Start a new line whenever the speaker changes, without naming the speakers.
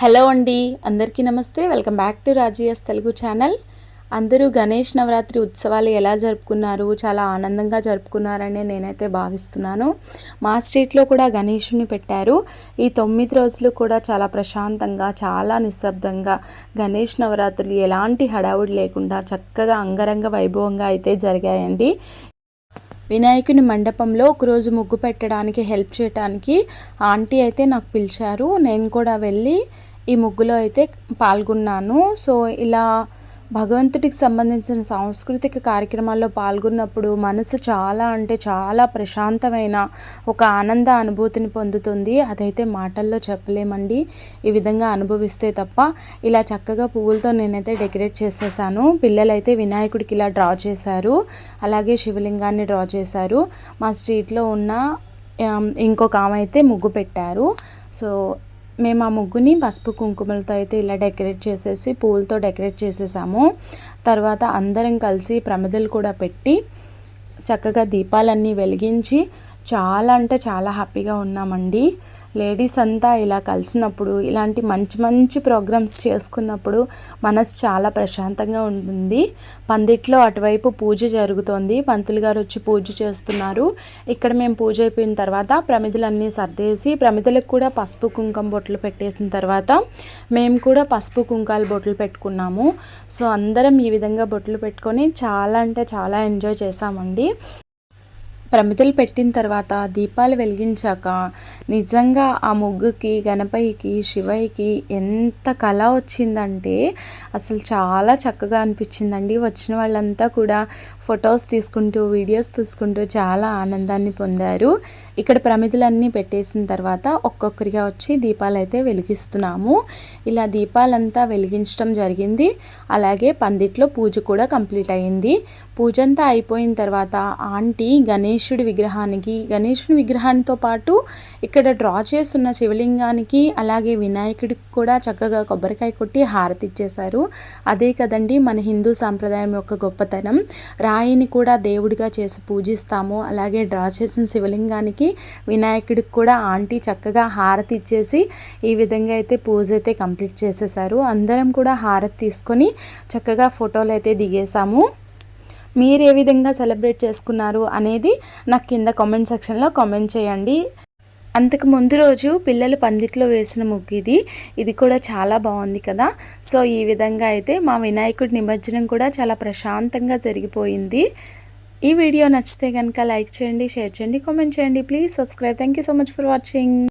Hello అండి, అందరికీ నమస్తే. Welcome back to Rajis Telugu channel. అందరూ గణేష్ నవరాత్రి ఉత్సవాలు ఎలా జరుపుకున్నారు? చాలా ఆనందంగా జరుపుకున్నారని నేనైతే భావిస్తున్నాను. మా స్ట్రీట్లో కూడా గణేషుని పెట్టారు. ఈ 9 రోజులు కూడా చాలా ప్రశాంతంగా, చాలా నిశ్శబ్దంగా గణేష్ నవరాత్రులు ఎలాంటి హడావుడి లేకుండా చక్కగా అంగరంగ వైభవంగా అయితే జరిగాయండి. వినాయకుని మండపంలో ఒకరోజు ముగ్గు పెట్టడానికి హెల్ప్ చేయడానికి ఆంటీ అయితే నాకు పిలిచారు. నేను కూడా వెళ్ళి ఈ ముగ్గులో అయితే పాల్గొన్నాను. సో ఇలా భగవంతుడికి సంబంధించిన సాంస్కృతిక కార్యక్రమాల్లో పాల్గొన్నప్పుడు మనసు చాలా అంటే చాలా ప్రశాంతమైన ఒక ఆనంద అనుభూతిని పొందుతుంది. అదైతే మాటల్లో చెప్పలేమండి. ఈ విధంగా అనుభవిస్తే తప్ప. ఇలా చక్కగా పువ్వులతో నేనైతే డెకరేట్ చేసేసాను. పిల్లలైతే వినాయకుడికి ఇలా డ్రా చేశారు, అలాగే శివలింగాన్ని డ్రా చేశారు. మా స్ట్రీట్లో ఉన్న ఇంకొక ఆమె అయితే ముగ్గు పెట్టారు. సో మేము ఆ ముగ్గుని పసుపు కుంకుమలతో అయితే ఇలా డెకరేట్ చేసేసి పూలతో డెకరేట్ చేసేసాము. తర్వాత అందరం కలిసి ప్రమిదలు కూడా పెట్టి చక్కగా దీపాలన్నీ వెలిగించి చాలా అంటే చాలా హ్యాపీగా ఉన్నామండి. లేడీస్ అంతా ఇలా కలిసినప్పుడు, ఇలాంటి మంచి మంచి ప్రోగ్రామ్స్ చేసుకున్నప్పుడు మనసు చాలా ప్రశాంతంగా ఉంటుంది. పందిట్లో అటువైపు పూజ జరుగుతోంది. పంతులు గారు వచ్చి పూజ చేస్తున్నారు. ఇక్కడ మేము పూజ అయిపోయిన తర్వాత ప్రమిదలన్నీ సర్దేసి ప్రమిదలకు కూడా పసుపు కుంకుమ బొట్లు పెట్టేసిన తర్వాత మేము కూడా పసుపు కుంకాల బొట్లు పెట్టుకున్నాము. సో అందరం ఈ విధంగా బొట్లు పెట్టుకొని చాలా అంటే చాలా ఎంజాయ్ చేసామండి. ప్రమిదలు పెట్టిన తర్వాత దీపాలు వెలిగించాక నిజంగా ఆ ముగ్గుకి, గణపయ్యకి, శివయ్యకి ఎంత కళ వచ్చిందంటే అసలు చాలా చక్కగా అనిపించిందండి. వచ్చిన వాళ్ళంతా కూడా ఫొటోస్ తీసుకుంటూ, వీడియోస్ తీసుకుంటూ చాలా ఆనందాన్ని పొందారు. ఇక్కడ ప్రమిదలన్నీ పెట్టేసిన తర్వాత ఒక్కొక్కరిగా వచ్చి దీపాలు అయితే వెలిగిస్తున్నాము. ఇలా దీపాలంతా వెలిగించడం జరిగింది. అలాగే పందిట్లో పూజ కూడా కంప్లీట్ అయింది. పూజ అంతా అయిపోయిన తర్వాత ఆంటీ గణేశుడి విగ్రహానితో పాటు ఇక్కడ డ్రా చేస్తున్న శివలింగానికి అలాగే వినాయకుడికి కూడా చక్కగా కొబ్బరికాయ కొట్టి హారతి ఇచ్చేశారు. అదే కదండి మన హిందూ సాంప్రదాయం యొక్క గొప్పతనం. రాయిని కూడా దేవుడిగా చేసి పూజిస్తాము. అలాగే డ్రా చేసిన శివలింగానికి, వినాయకుడికి కూడా ఆంటీ చక్కగా హారతి ఇచ్చేసి ఈ విధంగా అయితే పూజ అయితే కంప్లీట్ చేసేసారు. అందరం కూడా హారతి తీసుకొని చక్కగా ఫోటోలు అయితే దిగేసాము. మీరు ఏ విధంగా సెలబ్రేట్ చేసుకున్నారు అనేది నాకు కింద కామెంట్ సెక్షన్లో కామెంట్ చేయండి. అంతకు ముందు రోజు పిల్లలు పందిట్లో వేసిన ముగ్గు ఇది కూడా చాలా బాగుంది కదా. సో ఈ విధంగా అయితే మా వినాయకుడి నిమజ్జనం కూడా చాలా ప్రశాంతంగా జరిగిపోయింది. ఈ వీడియో నచ్చితే కనుక లైక్ చేయండి, షేర్ చేయండి, కామెంట్ చేయండి. Please subscribe. Thank you so much for watching.